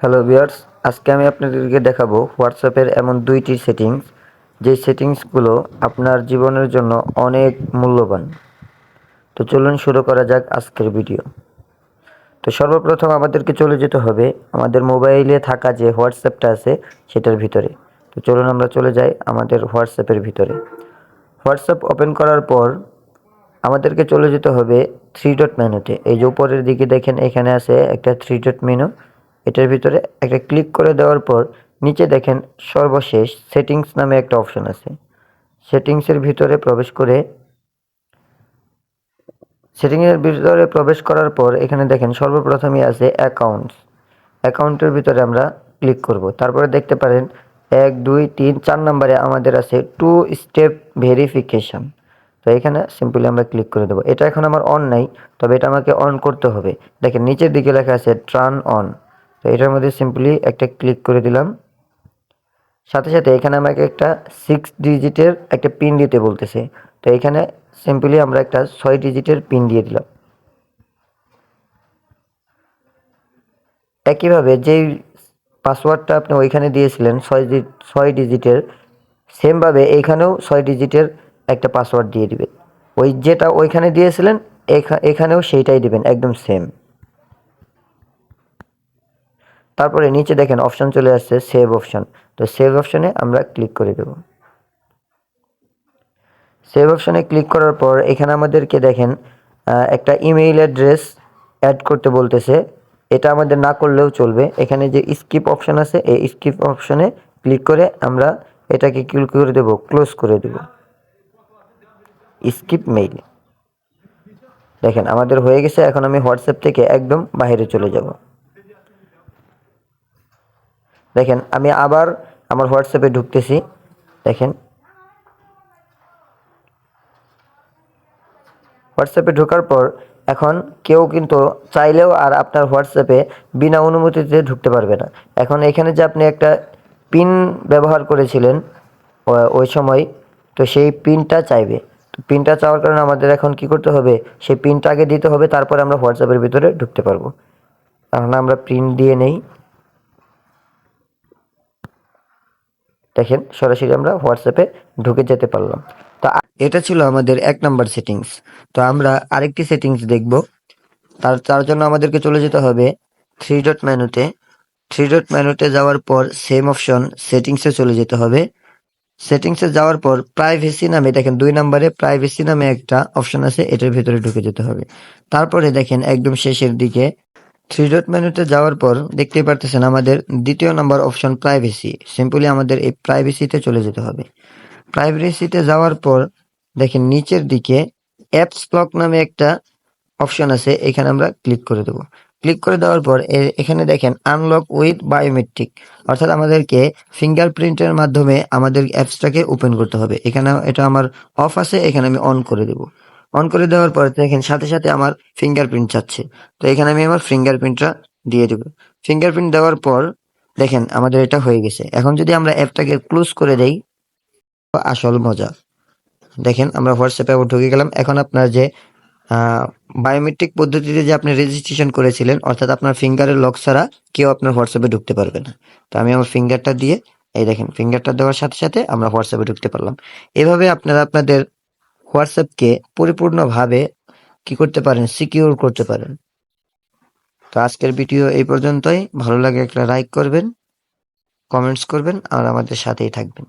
Hello viewers, আজকে আমি আপনাদেরকে দেখাবো হোয়াটসঅ্যাপের এমন দুইটি সেটিংস, যে সেটিংসগুলো আপনার জীবনের জন্য অনেক মূল্যবান। তো চলুন শুরু করা যাক আজকের ভিডিও। তো সর্বপ্রথম আমাদেরকে চলে যেতে হবে আমাদের মোবাইলে থাকা যে হোয়াটসঅ্যাপটা আছে সেটার ভিতরে। তো চলুন আমরা চলে যাই আমাদের হোয়াটসঅ্যাপের ভিতরে। হোয়াটসঅ্যাপ ওপেন করার পর আমাদেরকে চলে যেতে হবে থ্রি ডট মেনুতে। এই যে উপরের দিকে দেখেন, এখানে আছে একটা থ্রি ডট মেনু। এটার ভিতরে একটা ক্লিক করে দেওয়ার পর নিচে দেখেন সর্বশেষ সেটিংস নামে একটা অপশন আছে। সেটিংসের ভিতরে প্রবেশ করার পর এখানে দেখেন সর্বপ্রথমে আছে অ্যাকাউন্টস। অ্যাকাউন্টের ভিতরে আমরা ক্লিক করব। তারপরে দেখতে পারেন 1 2 3 4 নম্বরে আমাদের আছে টু স্টেপ ভেরিফিকেশন। তো এখানে সিম্পলি আমরা ক্লিক করে দেবো। এটা এখন আমার অন নাই, তবে এটা আমাকে অন করতে হবে। দেখেন নিচের দিকে লেখা আছে টার্ন অন। তো এটার মধ্যে সিম্পলি একটা ক্লিক করে দিলাম। সাথে সাথে এখানে আমাকে একটা 6 ডিজিটের একটা পিন দিতে বলতেছে। তো এখানে সিম্পলি আমরা একটা 6 ডিজিটের পিন দিয়ে দিলাম। একইভাবে যেই পাসওয়ার্ডটা আপনি ওইখানে দিয়েছিলেন 6 ডিজিটের, সেমভাবে এইখানেও 6 ডিজিটের একটা পাসওয়ার্ড দিয়ে দিবেন। ওই যেটা ওইখানে দিয়েছিলেন এখানেও সেইটাই দিবেন, একদম সেম। তারপরে নিচে দেখেন অপশন চলে আসছে সেভ অপশন। তো সেভ অপশনে আমরা ক্লিক করে দেব। সেভ অপশনে ক্লিক করার পর এখানে আমাদেরকে দেখেন একটা ইমেইল অ্যাড্রেস অ্যাড করতে বলতেছে। এটা আমাদের না করলেও চলবে। এখানে যে স্কিপ অপশন আছে, এই স্কিপ অপশনে ক্লিক করে আমরা এটাকে ক্লিক করে দেব, ক্লোজ করে দেব। Skip mail. দেখেন আমাদের হয়ে গেছে। এখন আমি হোয়াটসঅ্যাপ থেকে একদম বাইরে চলে যাব। দেখেন আমি আবার আমার হোয়াটসঅ্যাপে ঢুকতেছি। দেখেন হোয়াটসঅ্যাপে ঢোকার পর এখন কেউ কিন্তু চাইলেও আর আপনার হোয়াটসঅ্যাপে বিনা অনুমতিতে ঢুকতে পারবে না। এখন এখানে যে আপনি একটা পিন ব্যবহার করেছিলেন ওই সময়, তো সেই পিনটা চাইবে। তো পিনটা চাওয়ার কারণে আমাদের এখন কি করতে হবে, সেই পিনটা আগে দিতে হবে, তারপরে আমরা হোয়াটসঅ্যাপের ভিতরে ঢুকতে পারবো। এখন আমরা পিন দিয়ে নেই। দেখেন সরাসরি আমরা হোয়াটসঅ্যাপে ঢুকে যেতে পারলাম। তো এটা ছিল আমাদের 1 নাম্বার সেটিংস। তো আমরা আরেকটি সেটিংস দেখব। তার জন্য আমাদেরকে চলে যেতে হবে থ্রি ডট মেনুতে। থ্রি ডট মেনুতে যাওয়ার পর সেম অপশন সেটিংসে চলে যেতে হবে। সেটিংসে যাওয়ার পর প্রাইভেসি নামে দেখেন 2 নম্বরে প্রাইভেসি নামে একটা অপশন আছে, এটার ভিতরে ঢুকে যেতে হবে। তারপরে দেখেন একদম শেষের দিকে থ্রি ডট মেনুতে যাওয়ার পর দেখতেই পারতেছেন আমাদের 2য় নাম্বার অপশন প্রাইভেসি। সিম্পলি আমাদের এই প্রাইভেসিতে চলে যেতে হবে। প্রাইভেসিতে যাওয়ার পর দেখেন নিচের দিকে অ্যাপস লক নামে একটা অপশন আছে, এখানে আমরা ক্লিক করে দেব। ক্লিক করে দেওয়ার পর এখানে দেখেন আনলক উইথ বায়োমেট্রিক, অর্থাৎ আমাদেরকে ফিঙ্গারপ্রিন্টের মাধ্যমে আমাদের অ্যাপসটাকে ওপেন করতে হবে। এখানে এটা আমার অফ আছে, এখানে আমি অন করে দেব। অন করে দেওয়ার পর দেখেন সাথে সাথে আমার ফিঙ্গারপ্রিন্ট চাচ্ছে। তো এখানে আমি আমার ফিঙ্গারপ্রিন্টটা দিয়ে দেব। ফিঙ্গারপ্রিন্ট দেওয়ার পর দেখেন আমাদের এটা হয়ে গেছে। এখন যদি আমরা অ্যাপটাকে ক্লোজ করে দেই, আসল মজা। দেখেন আমরা হোয়াটসঅ্যাপে আবার ঢুকে গেলাম। এখন আপনার যে বায়োমেট্রিক পদ্ধতিতে যে আপনি রেজিস্ট্রেশন করেছিলেন, অর্থাৎ আপনার ফিঙ্গারের লক ছাড়া কেউ আপনার হোয়াটসঅ্যাপে ঢুকতে পারবে না। তো আমি আমার ফিঙ্গারটা দিয়ে, এই দেখেন ফিঙ্গারটা দেওয়ার সাথে সাথে আমরা হোয়াটসঅ্যাপে ঢুকতে পারলাম। এভাবে আপনারা আপনাদের হোয়াটসঅ্যাপকে পরিপূর্ণভাবে কি করতে পারেন, সিকিউর করতে পারেন। তো আজকের ভিডিও এই পর্যন্তই। ভালো লাগে একটা লাইক করবেন, কমেন্টস করবেন আর আমাদের সাথেই থাকবেন।